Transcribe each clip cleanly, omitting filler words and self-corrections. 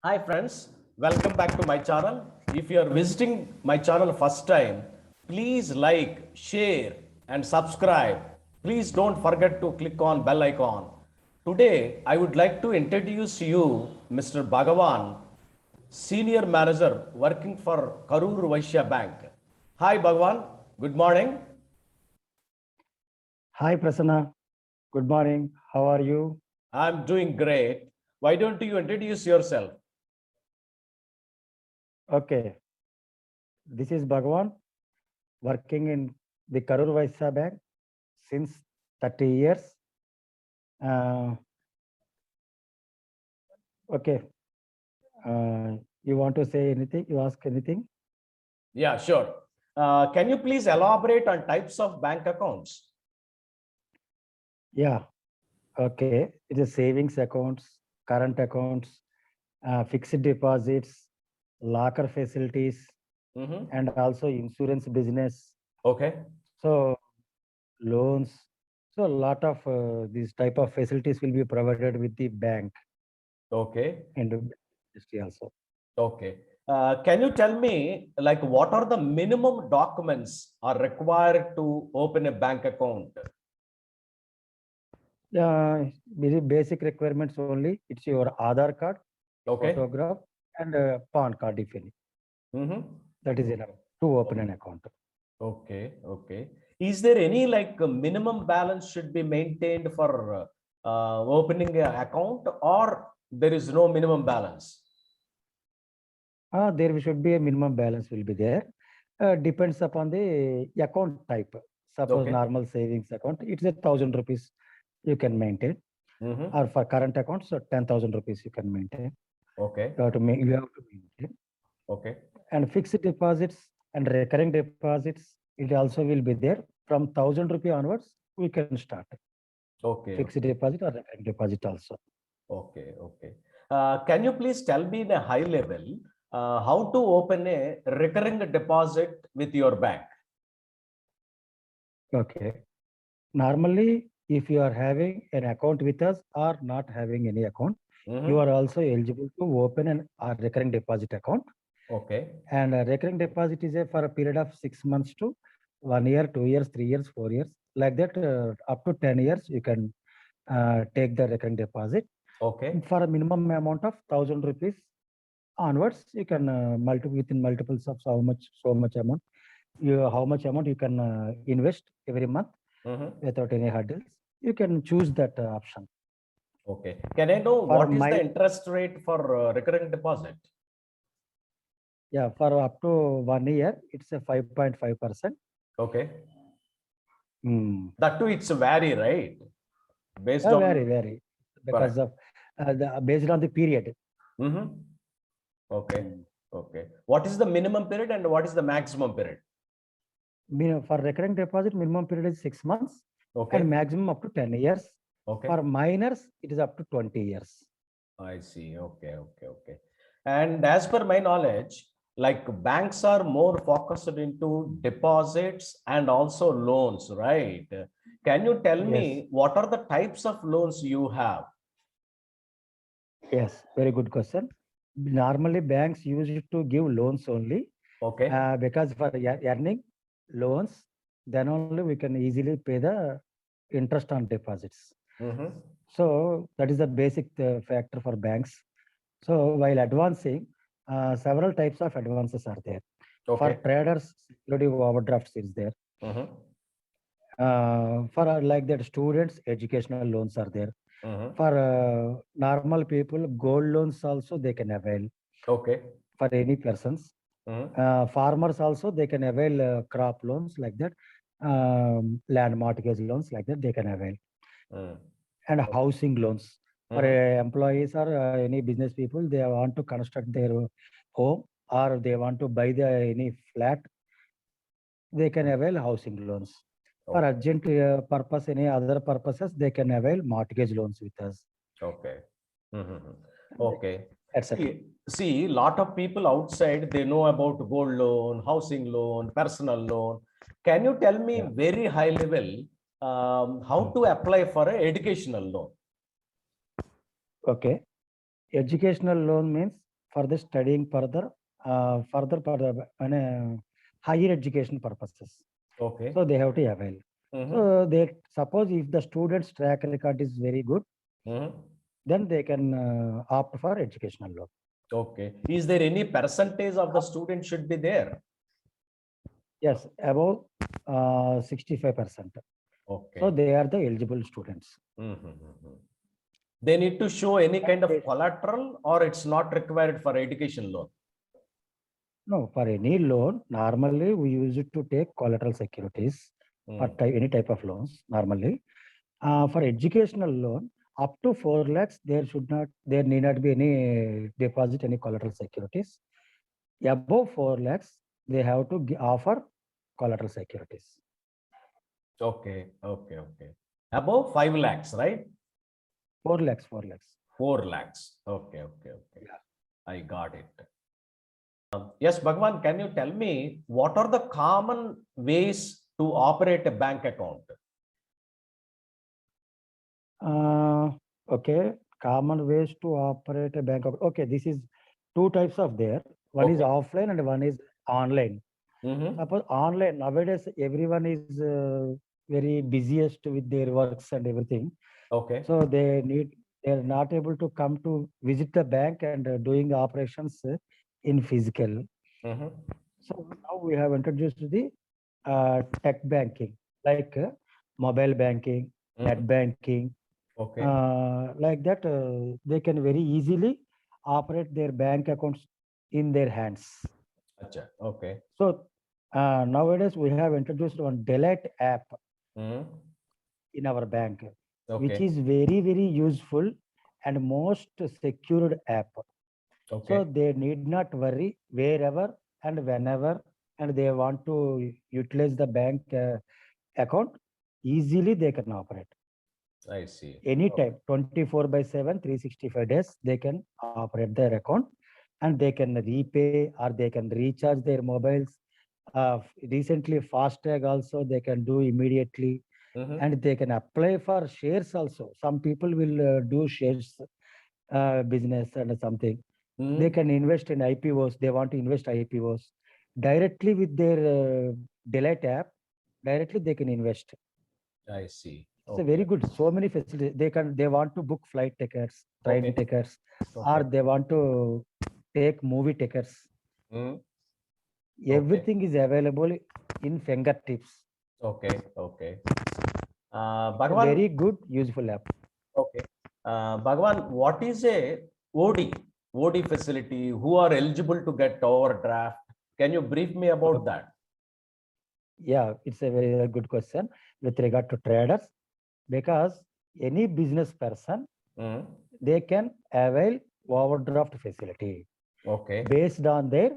Hi friends, welcome back to my channel. If you are visiting my channel first time, please like, share and subscribe. Please don't forget to click on bell icon. Today, I would like to introduce you Mr. Bhagavan, Senior Manager working for Karur Vysa Bank. Hi Bhagavan, good morning. Hi Prasanna, good morning. How are you? I'm doing great. Why don't you introduce yourself? Okay, this is Bhagavan working in the Karur Vysa Bank since 30 years. Uh, okay, you want to say anything? You ask anything? Yeah, sure. Can you please elaborate on types of bank accounts? Yeah, okay. It is savings accounts, current accounts, fixed deposits, locker facilities, Mm-hmm. and also insurance business. Okay. So loans. So a lot of these type of facilities will be provided with the bank Okay. and industry also. Okay. Can you tell me, like, what are the minimum documents are required to open a bank account? Very basic requirements only. It's your Aadhaar card, Okay. photograph, and PAN card if any. Mm-hmm. That is enough to open an account. Okay. Okay. Is there any like minimum balance should be maintained for opening an account, or there is no minimum balance? There should be a minimum balance will be there. Depends upon the account type. Suppose Okay. normal savings account, it's 1,000 rupees you can maintain. Mm-hmm. Or for current accounts, so 10,000 rupees you can maintain. Okay. You have to maintain. Okay. And fixed deposits and recurring deposits, it also will be there. From 1,000 rupee onwards, we can start Okay. fixed deposit or recurring deposit also. Okay, okay. Can you please tell me in a high level how to open a recurring deposit with your bank? Okay. Normally, if you are having an account with us or not having any account, you Mm-hmm. are also eligible to open a recurring deposit account. Okay, And a recurring deposit is for a period of 6 months to 1 year, 2 years, 3 years, 4 years. Like that, up to 10 years, you can take the recurring deposit. okay, For a minimum amount of 1,000 rupees onwards, you can within multiples of so much amount. How much amount you can invest every month mm-hmm. without any hurdles. You can choose that option. Okay. Can I know For what is the my interest rate for recurring deposit? Yeah, for up to 1 year, it's a 5.5%. Okay. Mm. That too, it's vary, right? Based on, Very, because correct. of based on the period. Mm-hmm. Okay, Mm. okay. What is the minimum period and what is the maximum period? For recurring deposit, minimum period is 6 months and Okay, maximum up to 10 years. okay. For minors, it is up to 20 years. I see. Okay, okay, okay. And as per my knowledge, like banks are more focused into deposits and also loans, right? Can you tell Yes, me what are the types of loans you have? yes, very good question. Normally, banks used to give loans only Okay. because for earning loans, then only we can easily pay the interest on deposits. Mm-hmm. So that is the basic factor for banks. So while advancing, several types of advances are there. For Okay. traders, security overdrafts is there. Mm-hmm. For like that, students, educational loans are there. Mm-hmm. For normal people, gold loans also they can avail Okay. for any persons. Mm-hmm. Farmers also they can avail crop loans like that. Land mortgage loans like that they can avail. Mm-hmm. And housing loans for Mm-hmm. employees or any business people, they want to construct their home or they want to buy any flat, they can avail housing loans. For Okay. urgent purpose, any other purposes, they can avail mortgage loans with us, Okay. Mm-hmm. Okay. etc. See, lot of people outside they know about gold loan, housing loan, personal loan. Can you tell me Yeah. very high level how Mm. to apply for a educational loan? Okay. Educational loan means for the studying further, for the higher education purposes. Okay. So they have to avail. Mhm. So they suppose if the student's track record is very good, Mhm. then they can opt for educational loan. Okay. Is there any percentage of the student should be there? Yes, above 65%. Okay. So they are the eligible students. Mhm. They need to show any And kind of they, collateral, or it's not required for education loan? no, for any loan, normally we use it to take collateral securities for Mm. any type of loans. Normally, for educational loan, up to 4 lakhs, there need not be any deposit, any collateral securities. Above 4 lakhs, they have to offer collateral securities. Okay. Above 5 lakhs, right? 4 lakhs, 4 lakhs. 4 lakhs. Okay. Yeah. I got it. Yes, Bhagavan, can you tell me what are the common ways to operate a bank account? Okay, common ways to operate a bank. Okay, this is two types of there. One is Okay. offline and one is online. Mm-hmm. Suppose online, nowadays everyone is very busiest with their works and everything. Okay. So they're not able to come to visit the bank and doing operations in physical. Mm-hmm. So now we have introduced the tech banking, like mobile banking, Mm-hmm. net banking, Okay. like that. They can very easily operate their bank accounts in their hands. Acha. Okay. So nowadays we have introduced one Delete app Mm-hmm. in our bank, which Okay. is very useful and most secured app. So Okay. they need not worry wherever and whenever, and they want to utilize the bank account, easily they can operate. I see. Anytime, 24 by 7, 365 days, they can operate their account and they can repay or they can recharge their mobiles. Recently, FASTag also they can do immediately, Mm-hmm. and they can apply for shares also. Some people will do shares business and something. They Mm-hmm. can invest in IPOs. They want to invest IPOs directly with their Delete app. Directly they can invest. I see. It's a very Okay. good. So many facilities. They want to book flight tickets, train Okay. tickets, or Okay. they want to take movie tickets. Mm. Okay. Everything is available in fingertips. Okay. It's a Bhagavan, very good, useful app. okay. Bhagavan, what is a OD? OD facility? Who are eligible to get overdraft? Can you brief me about Okay. that? Yeah, it's a very good question with regard to traders, because any business person, Mm. they can avail overdraft facility Okay. based on their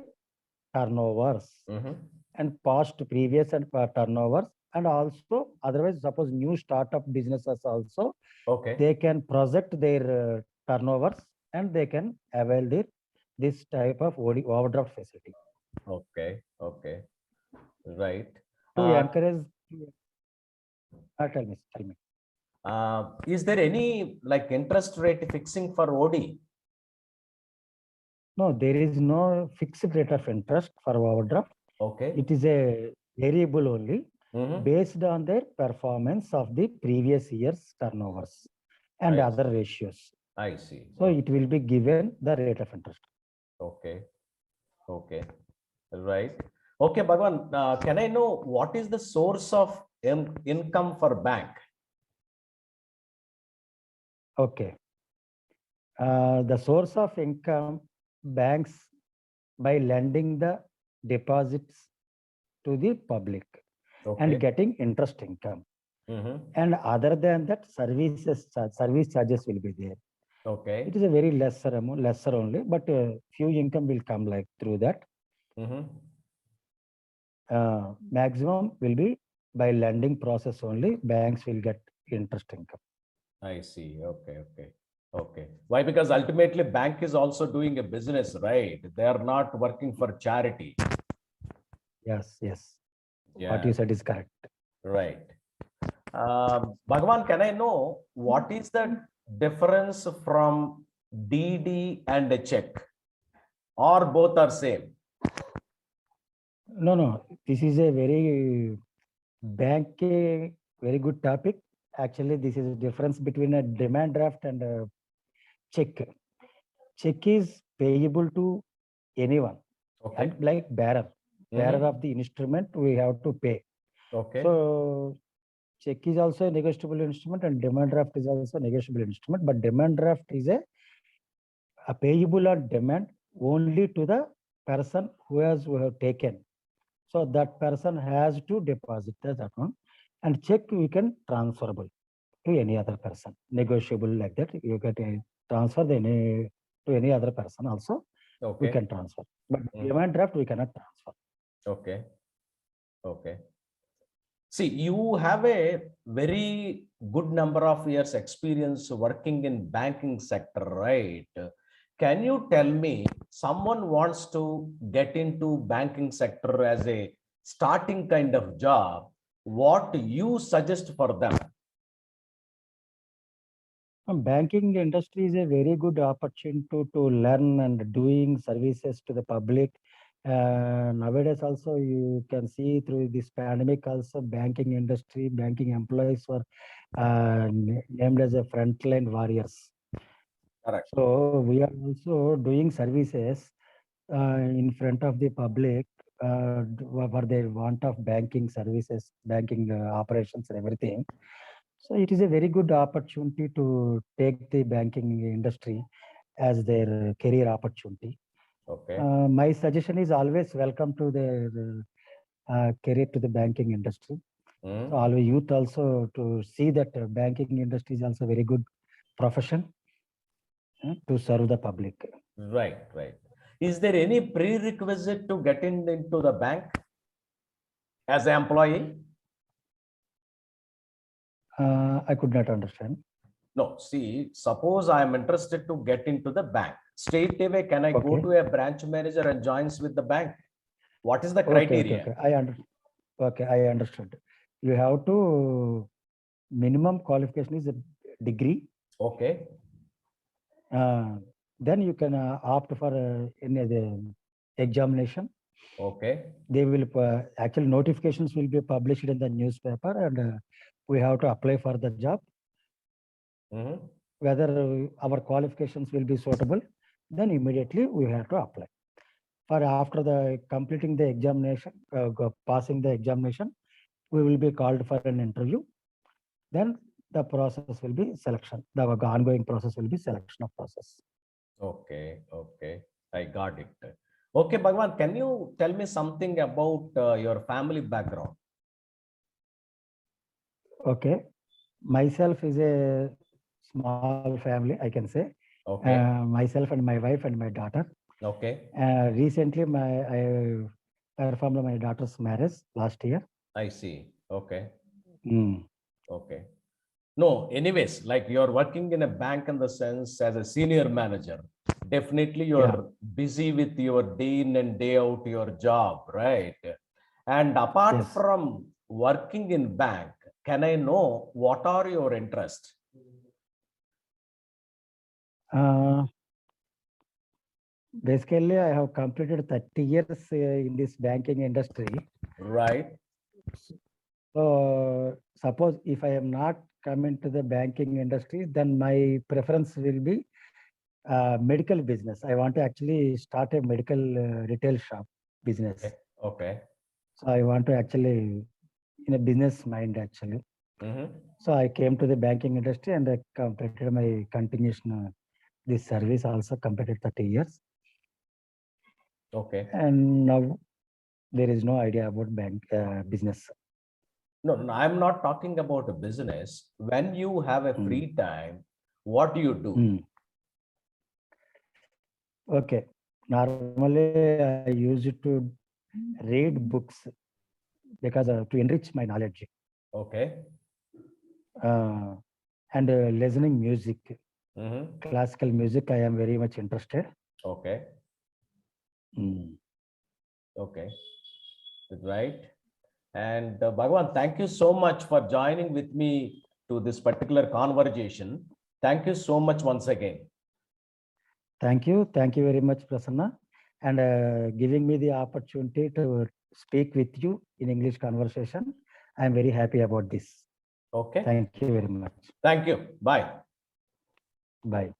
turnovers Mm-hmm. and past previous and turnovers, and also otherwise suppose new startup businesses also, Okay. they can project their turnovers and they can avail this type of overdraft facility Okay. Right. to Uh, encourage. Tell me. is there any like interest rate fixing for OD? No, there is no fixed rate of interest for overdraft. Okay. It is a variable only Mm-hmm. based on their performance of the previous year's turnovers and I other ratios. I see. So it will be given the rate of interest. Okay. Okay. Right. Okay, Bhagwan, can I know what is the source of income for bank? Okay. The source of income, banks by lending the deposits to the public and Okay. getting interest income. Mm-hmm. And other than that, service charges will be there. Okay. It is a very lesser amount, lesser only, but few income will come like through that. Mm-hmm. Maximum will be by lending process only, banks will get interest income. I see. Okay. Why? Because ultimately bank is also doing a business, right? They are not working for charity. Yes. What Yeah, you said is correct. right. Bhagavan, can I know what is the difference from DD and a check? or both are same? No. This is a very very good topic. Actually, this is a difference between a demand draft and a check. Check is payable to anyone, Okay. and like bearer of the instrument, we have to pay. Okay. So check is also a negotiable instrument, and demand draft is also a negotiable instrument. But demand draft is a payable on demand only to the person who have taken. So that person has to deposit that account, and check we can transferable to any other person, negotiable like that. You can transfer to any other person also. Okay. We can transfer, but demand draft we cannot transfer. Okay. Okay. See, you have a very good number of years experience working in banking sector, right? Can you tell me, someone wants to get into banking sector as a starting kind of job, what you suggest for them? Banking industry is a very good opportunity to learn and doing services to the public. Nowadays also you can see through this pandemic also banking industry, banking employees were named as a frontline warriors. Correct. So we are also doing services in front of the public for their want of banking services, banking operations and everything. So it is a very good opportunity to take the banking industry as their career opportunity. Okay. My suggestion is always welcome to the career to the banking industry. So all youth also to see that banking industry is also very good profession to serve the public. Right, right. Is there any prerequisite to get into the bank as an employee? I could not understand. No, see, suppose I am interested to get into the bank. Straight away, can I go Okay. to a branch manager and joins with the bank? What is the Okay. criteria? I understood. You have to minimum qualification is a degree. Okay. Then you can opt for any the examination. Okay. They will actually notifications will be published in the newspaper, and we have to apply for the job. Whether our qualifications will be suitable, then immediately we have to apply. For after the completing the examination, passing the examination, we will be called for an interview. Then the process will be selection. The ongoing process will be selection of process. Okay. Okay. I got it. Okay, Bhagavan, can you tell me something about your family background? Okay. Myself is a small family, I can say. Okay. Myself and my wife and my daughter. Okay. Recently, I performed my daughter's marriage last year. I see. Okay. Mm. Okay. No, anyways, like you're working in a bank in the sense as a senior manager, definitely you're busy with your day in and day out your job, right? And apart Yes. from working in bank, can I know what are your interests? Basically, I have completed 30 years in this banking industry. Right. So suppose if I am not coming to the banking industry, then my preference will be medical business. I want to actually start a medical retail shop business. Okay. Okay. So I want to actually in a business mind actually. So I came to the banking industry and I completed my continuation this service also completed 30 years. Okay. And now there is no idea about bank business. No, no, I'm not talking about a business. When you have a free time, what do you do? Okay. Normally, I used to read books because to enrich my knowledge. Okay. And listening music, classical music, I am very much interested. Okay. Okay. Right. And Bhagavan, thank you so much for joining with me to this particular conversation. Thank you so much once again. Thank you. Thank you very much, Prasanna. and giving me the opportunity to speak with you in English conversation. I am very happy about this. Okay. Thank you very much. Thank you. Bye. Bye.